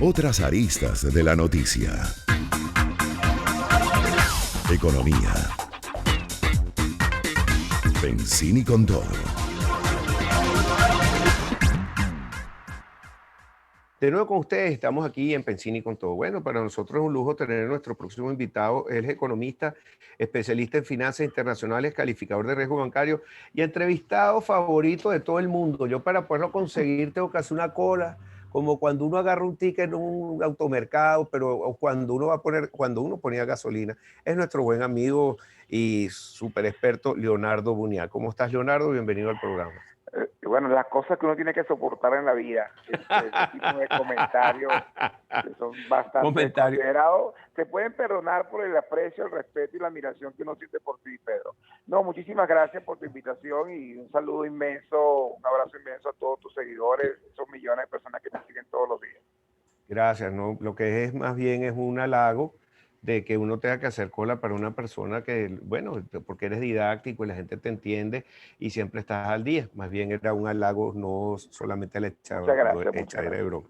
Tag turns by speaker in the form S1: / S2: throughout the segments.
S1: Otras aristas de la noticia. Economía. Pensini con todo.
S2: De nuevo con ustedes, estamos aquí en Pensini con todo. Bueno, para nosotros es un lujo tener a nuestro próximo invitado. Él es economista, especialista en finanzas internacionales, calificador de riesgo bancario y entrevistado favorito de todo el mundo. Yo para poderlo conseguir tengo que hacer una cola, como cuando uno agarra un ticket en un automercado, pero o cuando uno ponía gasolina. Es nuestro buen amigo y súper experto Leonardo Buñá. ¿Cómo estás, Leonardo? Bienvenido al programa.
S3: Bueno, las cosas que uno tiene que soportar en la vida, ese tipo de comentarios que son bastante
S2: Comentario.
S3: considerados, se pueden perdonar por el aprecio, el respeto y la admiración que uno siente por ti, Pedro. No, muchísimas gracias por tu invitación y un saludo inmenso, un abrazo inmenso a todos tus seguidores, esos millones de personas que te siguen todos los días.
S2: Gracias, ¿no? Lo que es más bien es un halago de que uno tenga que hacer cola para una persona que, bueno, porque eres didáctico y la gente te entiende y siempre estás al día. Más bien era un halago, no solamente la
S3: Muchas gracias, muchas
S2: echadera de
S3: gracias.
S2: broma.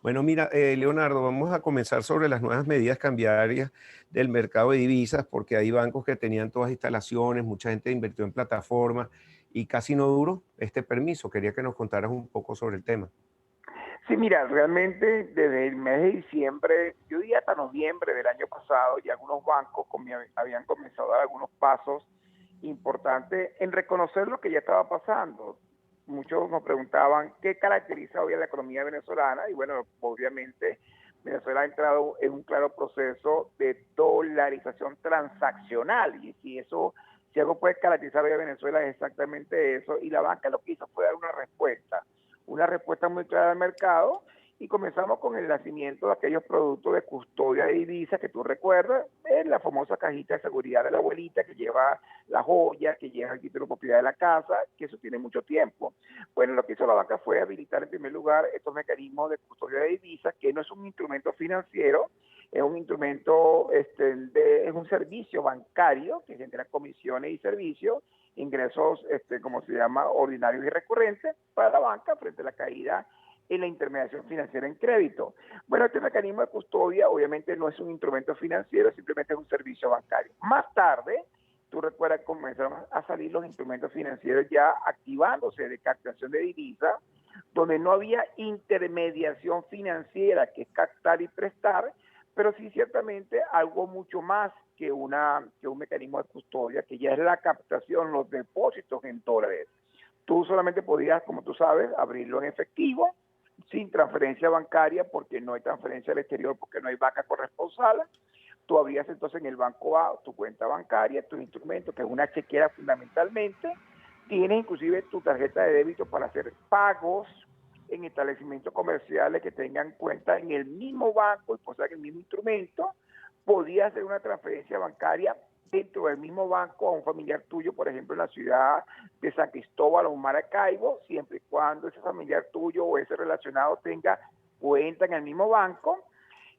S2: Bueno, mira, Leonardo, vamos a comenzar sobre las nuevas medidas cambiarias del mercado de divisas, porque hay bancos que tenían todas instalaciones, mucha gente invirtió en plataformas y casi no duró este permiso. Quería que nos contaras un poco sobre el tema.
S3: Sí, mira, realmente desde el mes de diciembre, yo diría hasta noviembre del año pasado, ya algunos bancos habían comenzado a dar algunos pasos importantes en reconocer lo que ya estaba pasando. Muchos nos preguntaban qué caracteriza hoy a la economía venezolana y bueno, obviamente Venezuela ha entrado en un claro proceso de dolarización transaccional y si algo puede caracterizar hoy a Venezuela es exactamente eso y la banca lo que hizo fue dar una respuesta muy clara al mercado y comenzamos con el nacimiento de aquellos productos de custodia de divisas que tú recuerdas, la famosa cajita de seguridad de la abuelita que lleva la joya, que lleva el título de propiedad de la casa, que eso tiene mucho tiempo. Bueno, lo que hizo la banca fue habilitar en primer lugar estos mecanismos de custodia de divisas, que no es un instrumento financiero, es un instrumento, es un servicio bancario que genera comisiones y servicios, ingresos, como se llama, ordinarios y recurrentes para la banca frente a la caída en la intermediación financiera en crédito. Bueno, este mecanismo de custodia obviamente no es un instrumento financiero, simplemente es un servicio bancario. Más tarde, tú recuerdas, comenzaron a salir los instrumentos financieros ya activándose de captación de divisas, donde no había intermediación financiera, que es captar y prestar, pero sí ciertamente algo mucho más que un mecanismo de custodia, que ya es la captación, los depósitos en dólares. Tú solamente podías, como tú sabes, abrirlo en efectivo, sin transferencia bancaria, porque no hay transferencia al exterior, porque no hay banca corresponsal. Tú abrías entonces en el banco A tu cuenta bancaria, tu instrumento, que es una chequera fundamentalmente. Tienes inclusive tu tarjeta de débito para hacer pagos en establecimientos comerciales que tengan cuenta en el mismo banco y posean el mismo instrumento. Podías hacer una transferencia bancaria dentro del mismo banco a un familiar tuyo, por ejemplo, en la ciudad de San Cristóbal o Maracaibo, siempre y cuando ese familiar tuyo o ese relacionado tenga cuenta en el mismo banco.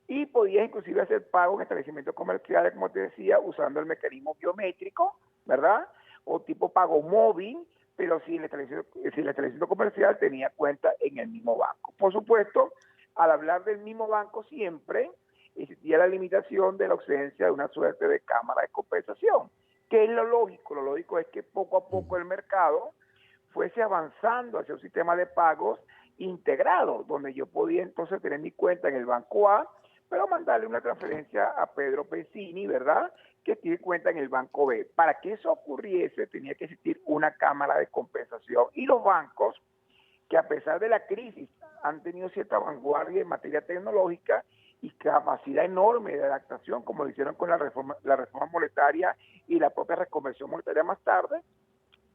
S3: Y podías inclusive hacer pago en establecimientos comerciales, como te decía, usando el mecanismo biométrico, ¿verdad? O tipo pago móvil, pero si el establecimiento comercial tenía cuenta en el mismo banco. Por supuesto, al hablar del mismo banco siempre, existía la limitación de la ausencia de una suerte de cámara de compensación. ¿Qué es lo lógico? Lo lógico es que poco a poco el mercado fuese avanzando hacia un sistema de pagos integrado, donde yo podía entonces tener mi cuenta en el banco A, pero mandarle una transferencia a Pedro Pensini, ¿verdad?, que tiene cuenta en el banco B. Para que eso ocurriese tenía que existir una cámara de compensación y los bancos, que a pesar de la crisis han tenido cierta vanguardia en materia tecnológica y capacidad enorme de adaptación, como lo hicieron con la reforma monetaria y la propia reconversión monetaria más tarde,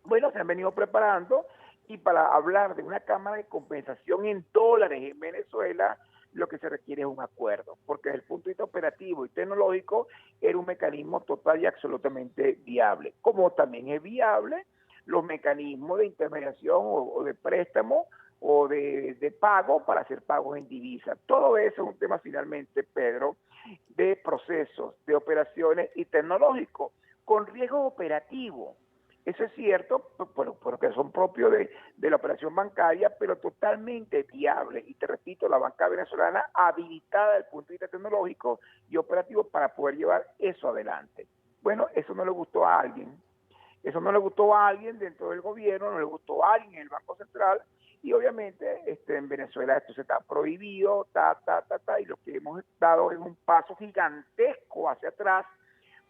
S3: bueno, se han venido preparando y para hablar de una cámara de compensación en dólares en Venezuela, lo que se requiere es un acuerdo, porque desde el punto de vista operativo y tecnológico era un mecanismo total y absolutamente viable, como también es viable los mecanismos de intermediación o de préstamo o de pago para hacer pagos en divisa. Todo eso es un tema finalmente, Pedro, de procesos, de operaciones y tecnológicos, con riesgo operativo. Eso es cierto, porque son propios de la operación bancaria, pero totalmente viable. Y te repito, la banca venezolana habilitada desde el punto de vista tecnológico y operativo para poder llevar eso adelante. Bueno, eso no le gustó a alguien. Eso no le gustó a alguien dentro del gobierno, no le gustó a alguien en el Banco Central, y obviamente en Venezuela esto se está prohibido, y lo que hemos dado es un paso gigantesco hacia atrás,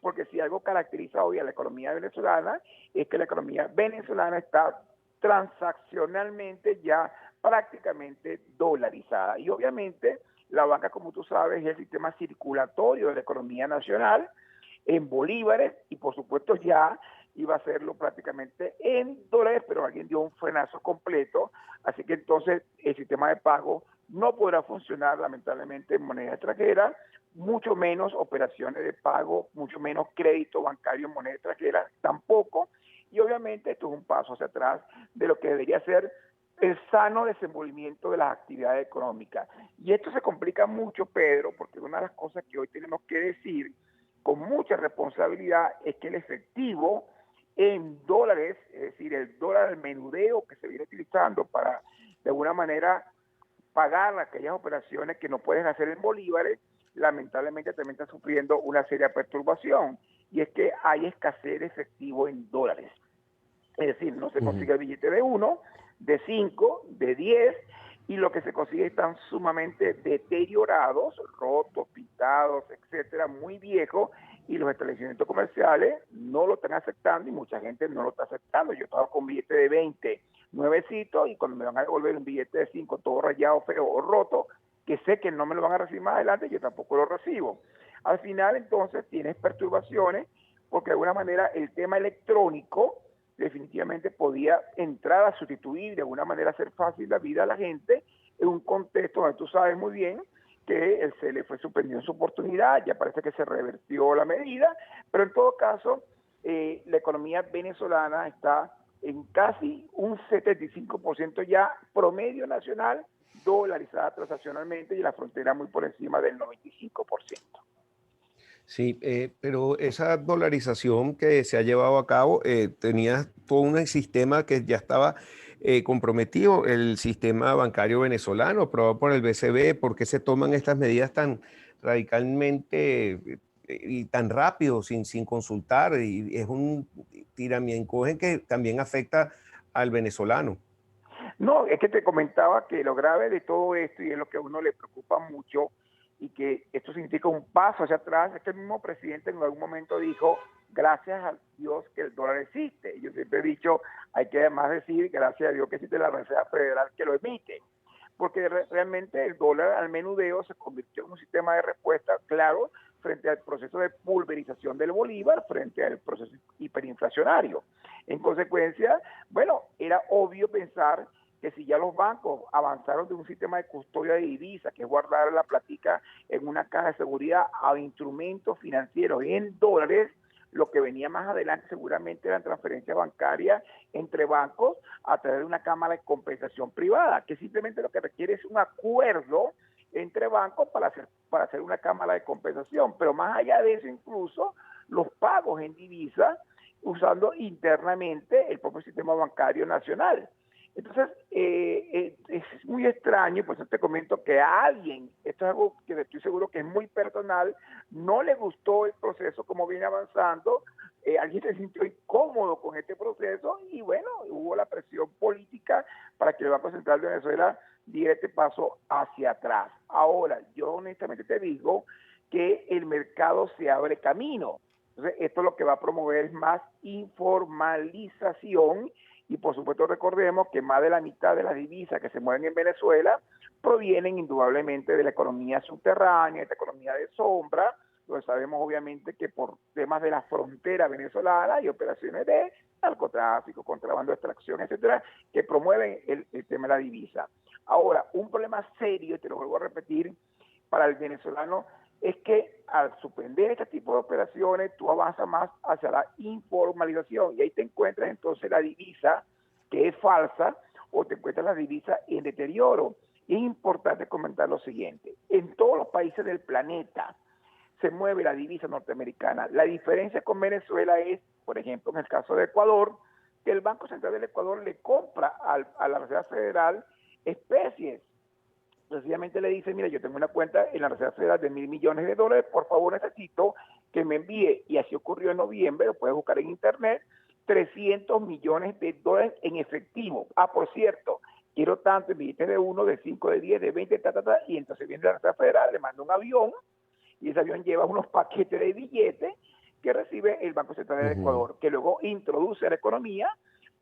S3: porque si algo caracteriza hoy a la economía venezolana es que la economía venezolana está transaccionalmente ya prácticamente dolarizada. Y obviamente la banca, como tú sabes, es el sistema circulatorio de la economía nacional en bolívares, y por supuesto ya iba a hacerlo prácticamente en dólares, pero alguien dio un frenazo completo, así que entonces el sistema de pago no podrá funcionar lamentablemente en moneda extranjera, mucho menos operaciones de pago, mucho menos crédito bancario en moneda extranjera tampoco, y obviamente esto es un paso hacia atrás de lo que debería ser el sano desenvolvimiento de las actividades económicas. Y esto se complica mucho, Pedro, porque una de las cosas que hoy tenemos que decir con mucha responsabilidad es que el efectivo en dólares, es decir, el dólar al menudeo que se viene utilizando para de alguna manera pagar aquellas operaciones que no pueden hacer en bolívares, lamentablemente también está sufriendo una seria perturbación, y es que hay escasez de efectivo en dólares. Es decir, no se consigue el billete de 1, de 5, de 10, y lo que se consigue están sumamente deteriorados, rotos, pintados, etcétera, muy viejos, y los establecimientos comerciales no lo están aceptando y mucha gente no lo está aceptando. Yo estaba con billete de 20 nuevecitos, y cuando me van a devolver un billete de 5 todo rayado, feo o roto, que sé que no me lo van a recibir más adelante, yo tampoco lo recibo. Al final entonces tienes perturbaciones, porque de alguna manera el tema electrónico definitivamente podía entrar a sustituir, de alguna manera hacer fácil la vida a la gente en un contexto donde tú sabes muy bien que se le fue suspendido su oportunidad, ya parece que se revertió la medida, pero en todo caso la economía venezolana está en casi un 75% ya promedio nacional dolarizada transaccionalmente, y la frontera muy por encima del 95%.
S2: Sí, pero esa dolarización que se ha llevado a cabo tenía todo un sistema que ya estaba comprometido, el sistema bancario venezolano aprobado por el BCB. ¿Por qué se toman estas medidas tan radicalmente y tan rápido, sin consultar? Y es un tirame y encoge que también afecta al venezolano.
S3: No, es que te comentaba que lo grave de todo esto, y es lo que a uno le preocupa mucho, y que esto significa un paso hacia atrás, es que el mismo presidente en algún momento dijo, gracias a Dios que el dólar existe. Y yo siempre he dicho, hay que además decir, gracias a Dios que existe la Reserva Federal que lo emite, porque realmente el dólar al menudeo se convirtió en un sistema de respuesta claro frente al proceso de pulverización del bolívar, frente al proceso hiperinflacionario. En consecuencia, bueno, era obvio pensar que si ya los bancos avanzaron de un sistema de custodia de divisas, que es guardar la platica en una caja de seguridad, a instrumentos financieros en dólares, lo que venía más adelante seguramente eran transferencias bancarias entre bancos a través de una cámara de compensación privada, que simplemente lo que requiere es un acuerdo entre bancos para hacer una cámara de compensación. Pero más allá de eso, incluso los pagos en divisa usando internamente el propio sistema bancario nacional. Entonces, es muy extraño, y por eso te comento que a alguien, esto es algo que estoy seguro que es muy personal, no le gustó el proceso como viene avanzando, alguien se sintió incómodo con este proceso, y bueno, hubo la presión política para que el Banco Central de Venezuela diera este paso hacia atrás. Ahora, yo honestamente te digo que el mercado se abre camino. Entonces, esto lo que va a promover es más informalización. Y por supuesto recordemos que más de la mitad de las divisas que se mueven en Venezuela provienen indudablemente de la economía subterránea, de esta economía de sombra, donde sabemos obviamente que por temas de la frontera venezolana hay operaciones de narcotráfico, contrabando, extracción, etcétera, que promueven el tema de la divisa. Ahora, un problema serio, y te lo vuelvo a repetir, para el venezolano es que al suspender este tipo de operaciones tú avanzas más hacia la informalización, y ahí te encuentras entonces la divisa que es falsa, o te encuentras la divisa en deterioro. Y es importante comentar lo siguiente: en todos los países del planeta se mueve la divisa norteamericana. La diferencia con Venezuela es por ejemplo, en el caso de Ecuador, que el Banco Central del Ecuador le compra a la Reserva Federal especies. Sencillamente le dice, mira, yo tengo una cuenta en la Reserva Federal de $1.000 millones, por favor necesito que me envíe, y así ocurrió en noviembre, lo puedes buscar en internet, $300 millones en efectivo. Ah, por cierto, quiero tanto en billetes de 1, de 5, de 10, de 20, y entonces viene la Reserva Federal, le manda un avión, y ese avión lleva unos paquetes de billetes que recibe el Banco Central del Ecuador, que luego introduce a la economía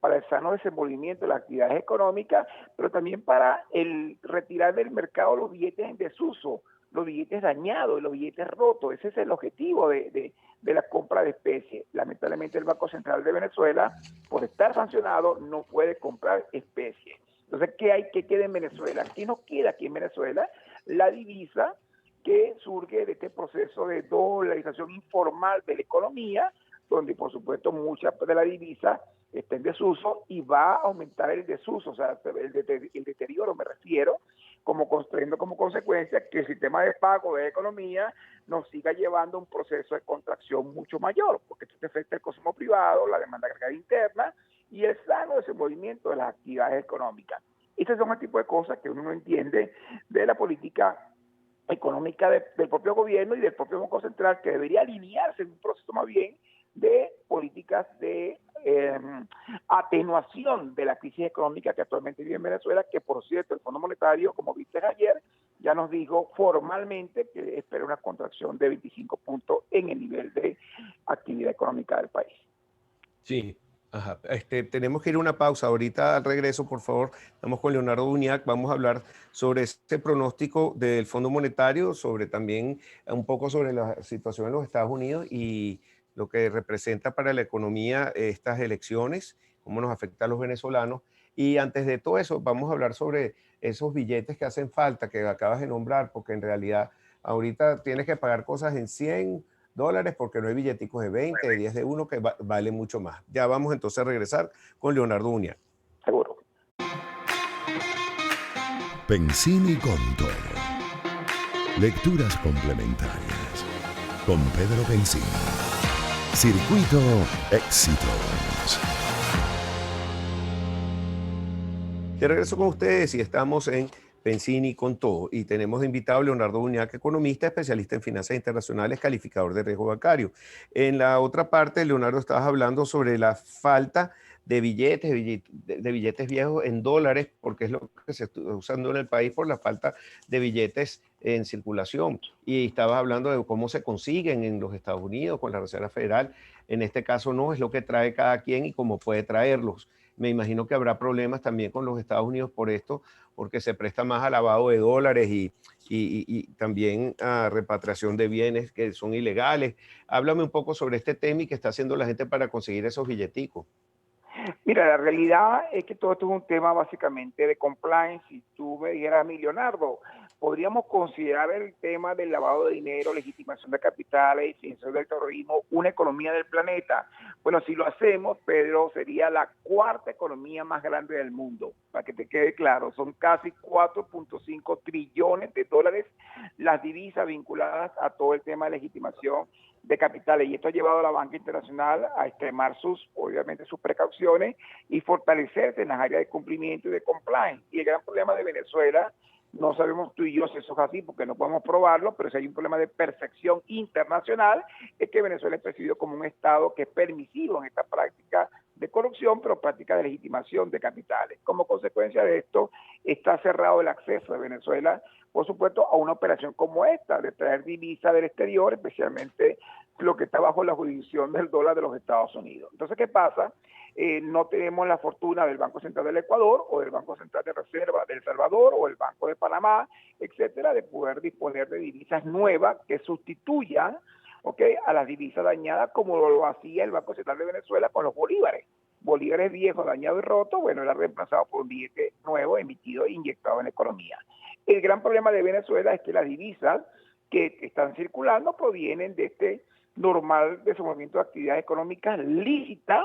S3: para el sano desenvolvimiento de las actividades económicas, pero también para el retirar del mercado los billetes en desuso, los billetes dañados, los billetes rotos. Ese es el objetivo de la compra de especies. Lamentablemente el Banco Central de Venezuela, por estar sancionado, no puede comprar especies. Entonces, ¿qué queda en Venezuela? ¿Qué nos queda aquí en Venezuela? La divisa que surge de este proceso de dolarización informal de la economía, donde por supuesto mucha de la divisa está en desuso y va a aumentar el desuso, o sea, el deterioro me refiero, trayendo como consecuencia que el sistema de pago de la economía nos siga llevando a un proceso de contracción mucho mayor, porque esto afecta el consumo privado, la demanda agregada interna y el sano desenvolvimiento de las actividades económicas. Estos son el tipo de cosas que uno no entiende de la política económica del propio gobierno y del propio Banco Central, que debería alinearse en un proceso más bien de políticas de atenuación de la crisis económica que actualmente vive en Venezuela, que por cierto el Fondo Monetario, como viste ayer, ya nos dijo formalmente que espera una contracción de 25 puntos en el nivel de actividad económica del país.
S2: Sí, ajá. Tenemos que ir a una pausa. Ahorita al regreso, por favor, estamos con Leonardo Uñac. Vamos a hablar sobre este pronóstico del Fondo Monetario, sobre también un poco sobre la situación en los Estados Unidos y lo que representa para la economía estas elecciones, cómo nos afecta a los venezolanos. Y antes de todo eso, vamos a hablar sobre esos billetes que hacen falta, que acabas de nombrar, porque en realidad ahorita tienes que pagar cosas en $100 porque no hay billeticos de 20, de 10, de 1 que vale mucho más. Ya vamos entonces a regresar con Leonardo Uña.
S3: Seguro.
S1: Pensini con todo. Lecturas complementarias. Con Pedro Pensini. Circuito Éxitos.
S2: De regreso con ustedes y estamos en Pensini con todo. Y tenemos de invitado a Leonardo Uñac, economista, especialista en finanzas internacionales, calificador de riesgo bancario. En la otra parte, Leonardo, estabas hablando sobre la falta de billetes viejos en dólares, porque es lo que se está usando en el país por la falta de billetes en circulación. Y estabas hablando de cómo se consiguen en los Estados Unidos con la Reserva Federal. En este caso no, es lo que trae cada quien y cómo puede traerlos. Me imagino que habrá problemas también con los Estados Unidos por esto, porque se presta más a lavado de dólares y también a repatriación de bienes que son ilegales. Háblame un poco sobre este tema y qué está haciendo la gente para conseguir esos billeticos.
S3: Mira, la realidad es que todo esto es un tema básicamente de compliance. Si tú me dijeras a mí, Leonardo, podríamos considerar el tema del lavado de dinero, legitimación de capitales y financiación del terrorismo una economía del planeta. Bueno, si lo hacemos, Pedro, sería la cuarta economía más grande del mundo. Para que te quede claro, son casi 4.5 trillones de dólares las divisas vinculadas a todo el tema de legitimación de capitales, y esto ha llevado a la banca internacional a extremar obviamente sus precauciones y fortalecerse en las áreas de cumplimiento y de compliance. Y el gran problema de Venezuela, no sabemos tú y yo si eso es así porque no podemos probarlo, pero si hay un problema de percepción internacional, es que Venezuela es percibido como un Estado que es permisivo en esta práctica de corrupción, pero práctica de legitimación de capitales. Como consecuencia de esto, está cerrado el acceso de Venezuela, por supuesto, a una operación como esta, de traer divisa del exterior, especialmente lo que está bajo la jurisdicción del dólar de los Estados Unidos. Entonces, ¿qué pasa? No tenemos la fortuna del Banco Central del Ecuador o del Banco Central de Reserva de El Salvador o el Banco de Panamá, etcétera, de poder disponer de divisas nuevas que sustituyan, a las divisas dañadas como lo hacía el Banco Central de Venezuela con los bolívares. Bolívares viejos, dañados y rotos, bueno, era reemplazado por un billete nuevo emitido e inyectado en la economía. El gran problema de Venezuela es que las divisas que están circulando provienen de este normal desenvolvimiento de actividades económicas lícitas,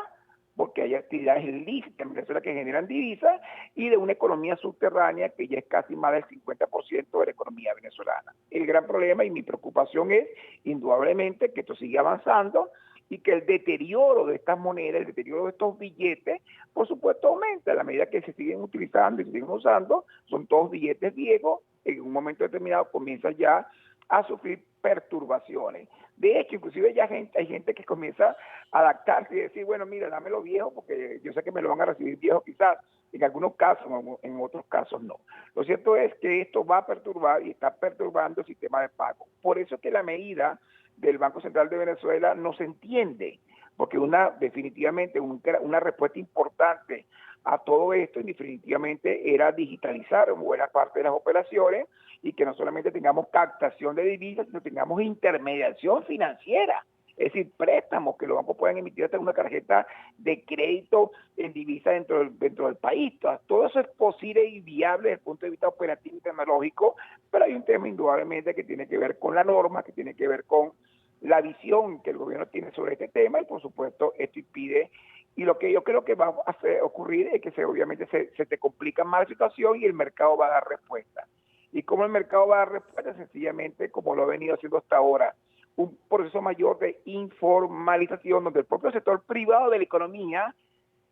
S3: porque hay actividades ilícitas en Venezuela que generan divisas, y de una economía subterránea que ya es casi más del 50% de la economía venezolana. El gran problema y mi preocupación es, indudablemente, que esto sigue avanzando y que el deterioro de estas monedas, el deterioro de estos billetes, por supuesto aumenta a la medida que se siguen utilizando y se siguen usando, son todos billetes viejos, en un momento determinado comienzan ya a sufrir perturbaciones. De hecho, inclusive ya hay gente que comienza a adaptarse y decir, bueno, mira, dámelo viejo porque yo sé que me lo van a recibir viejo quizás, en algunos casos, en otros casos no. Lo cierto es que esto va a perturbar y está perturbando el sistema de pago. Por eso es que la medida del Banco Central de Venezuela no se entiende, porque definitivamente una respuesta importante a todo esto definitivamente era digitalizar buena parte de las operaciones y que no solamente tengamos captación de divisas, sino tengamos intermediación financiera. Es decir, préstamos que los bancos puedan emitir hasta una tarjeta de crédito en divisa dentro del país. Todo eso es posible y viable desde el punto de vista operativo y tecnológico, pero hay un tema indudablemente que tiene que ver con la norma, que tiene que ver con la visión que el gobierno tiene sobre este tema y por supuesto esto impide. Y lo que yo creo que va a ocurrir es que obviamente se te complica más la situación y el mercado va a dar respuesta. ¿Y cómo el mercado va a dar respuesta? Sencillamente como lo ha venido haciendo hasta ahora, un proceso mayor de informalización donde el propio sector privado de la economía,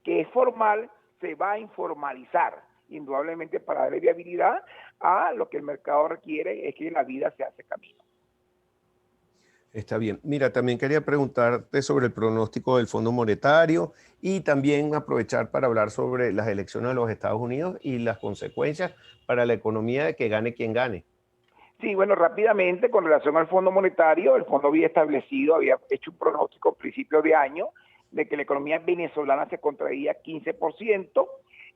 S3: que es formal, se va a informalizar, indudablemente para darle viabilidad a lo que el mercado requiere, es que la vida se hace camino.
S2: Está bien. Mira, también quería preguntarte sobre el pronóstico del Fondo Monetario y también aprovechar para hablar sobre las elecciones de los Estados Unidos y las consecuencias para la economía de que gane quien gane.
S3: Sí, bueno, rápidamente, con relación al Fondo Monetario, el fondo había hecho un pronóstico a principios de año de que la economía venezolana se contraía 15%,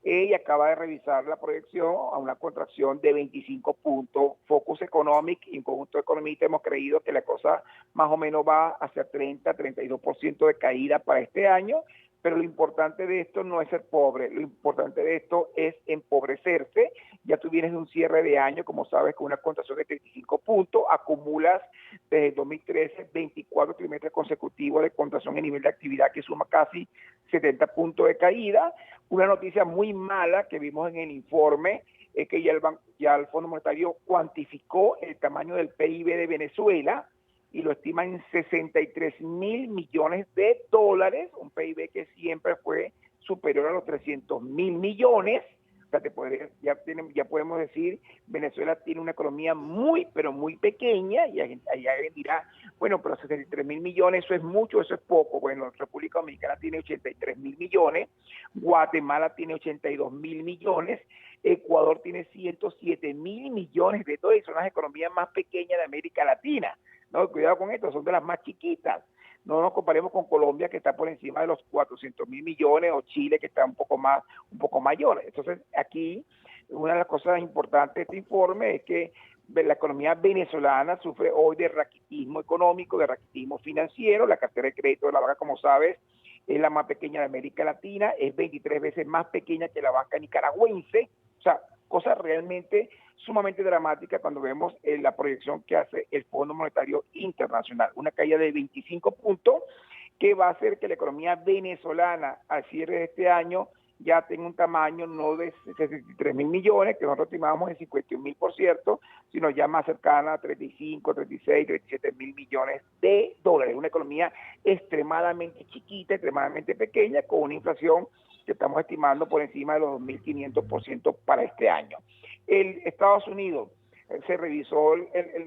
S3: y acaba de revisar la proyección a una contracción de 25 puntos. Focus Economic y en conjunto de economistas hemos creído que la cosa más o menos va hacia 30-32% de caída para este año, pero lo importante de esto no es ser pobre, lo importante de esto es empobrecerse. Ya tú vienes de un cierre de año, como sabes, con una contracción de 35 puntos, acumulas desde 2013 24 trimestres consecutivos de contracción en nivel de actividad que suma casi 70 puntos de caída. Una noticia muy mala que vimos en el informe es que ya el Fondo Monetario cuantificó el tamaño del PIB de Venezuela y lo estima en 63.000 millones de dólares, un PIB que siempre fue superior a los 300.000 millones. O sea, ya podemos decir, Venezuela tiene una economía muy, pero muy pequeña, y alguien dirá, bueno, pero 63.000 millones, ¿eso es mucho, eso es poco? Bueno, República Dominicana tiene 83.000 millones, Guatemala tiene 82.000 millones, Ecuador tiene 107.000 millones de dólares, son las economías más pequeñas de América Latina. No, cuidado con esto, son de las más chiquitas. No nos comparemos con Colombia, que está por encima de los 400.000 millones, o Chile, que está un poco mayor. Entonces, aquí, una de las cosas importantes de este informe es que la economía venezolana sufre hoy de raquitismo económico, de raquitismo financiero. La cartera de crédito de la banca, como sabes, es la más pequeña de América Latina, es 23 veces más pequeña que la banca nicaragüense. O sea, cosas realmente sumamente dramática cuando vemos la proyección que hace el Fondo Monetario Internacional. Una caída de 25 puntos que va a hacer que la economía venezolana al cierre de este año ya tenga un tamaño no de 63.000 millones, que nosotros estimábamos en 51.000, por cierto, sino ya más cercana a 35, 36, 37.000 millones de dólares. Una economía extremadamente chiquita, extremadamente pequeña, con una inflación que estamos estimando por encima de los 2.500% para este año. El Estados Unidos se revisó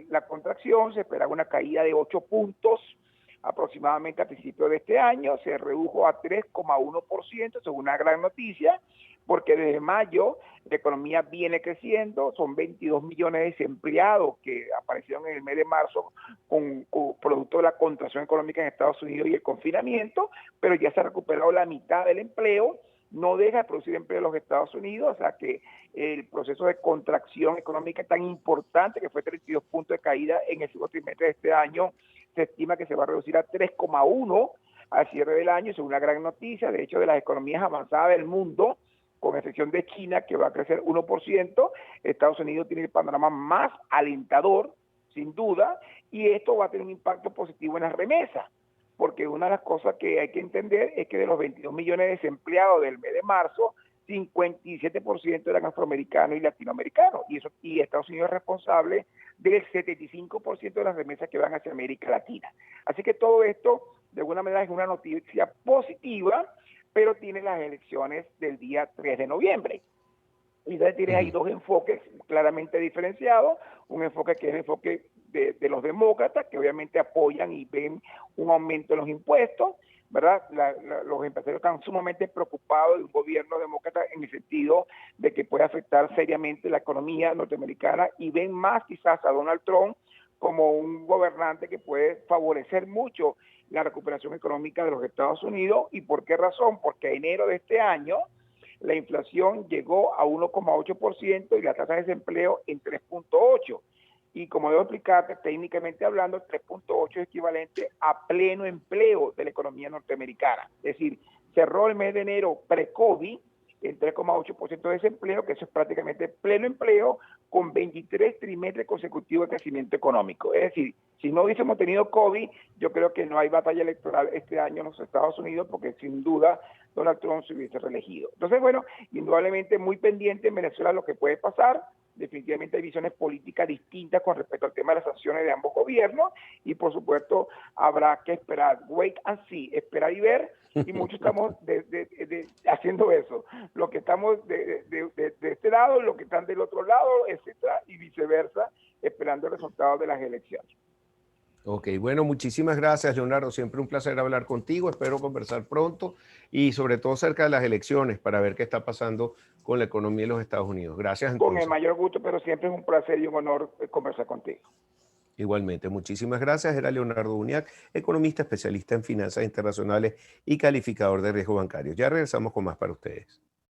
S3: la contracción, se esperaba una caída de 8 puntos aproximadamente a principios de este año, se redujo a 3,1%, es una gran noticia, porque desde mayo la economía viene creciendo, son 22 millones de desempleados que aparecieron en el mes de marzo con producto de la contracción económica en Estados Unidos y el confinamiento, pero ya se ha recuperado la mitad del empleo. No deja de producir empleo en los Estados Unidos, o sea que el proceso de contracción económica tan importante, que fue 32 puntos de caída en el segundo trimestre de este año, se estima que se va a reducir a 3,1 al cierre del año. Es una gran noticia. De hecho, de las economías avanzadas del mundo, con excepción de China, que va a crecer 1%, Estados Unidos tiene el panorama más alentador, sin duda, y esto va a tener un impacto positivo en las remesas, porque una de las cosas que hay que entender es que de los 22 millones de desempleados del mes de marzo, 57% eran afroamericanos y latinoamericanos, y Estados Unidos es responsable del 75% de las remesas que van hacia América Latina. Así que todo esto de alguna manera es una noticia positiva, pero tiene las elecciones del día 3 de noviembre. Y entonces tienes ahí dos enfoques claramente diferenciados, un enfoque que es el enfoque de los demócratas, que obviamente apoyan y ven un aumento en los impuestos, ¿verdad? Los empresarios están sumamente preocupados de un gobierno demócrata en el sentido de que puede afectar seriamente la economía norteamericana y ven más quizás a Donald Trump como un gobernante que puede favorecer mucho la recuperación económica de los Estados Unidos. ¿Y por qué razón? Porque a enero de este año la inflación llegó a 1,8% y la tasa de desempleo en 3,8%. Y como debo explicarte, técnicamente hablando, 3,8 es equivalente a pleno empleo de la economía norteamericana. Es decir, cerró el mes de enero pre-COVID en 3,8% de desempleo, que eso es prácticamente pleno empleo, con 23 trimestres consecutivos de crecimiento económico. Es decir, si no hubiésemos tenido COVID, yo creo que no hay batalla electoral este año en los Estados Unidos, porque sin duda Donald Trump se hubiese reelegido. Entonces, bueno, indudablemente muy pendiente en Venezuela lo que puede pasar. Definitivamente hay visiones políticas distintas con respecto al tema de las sanciones de ambos gobiernos y por supuesto habrá que esperar, wait and see, esperar y ver, y muchos estamos haciendo eso, lo que estamos de este lado, lo que están del otro lado, etcétera, y viceversa, esperando el resultado de las elecciones.
S2: Ok, bueno, muchísimas gracias, Leonardo. Siempre un placer hablar contigo. Espero conversar pronto y sobre todo cerca de las elecciones para ver qué está pasando con la economía de los Estados Unidos. Gracias
S3: Con el
S2: entonces.
S3: mayor gusto, pero siempre es un placer y un honor conversar contigo.
S2: Igualmente, muchísimas gracias. Era Leonardo Uñac, economista especialista en finanzas internacionales y calificador de riesgo bancario. Ya regresamos con más para ustedes.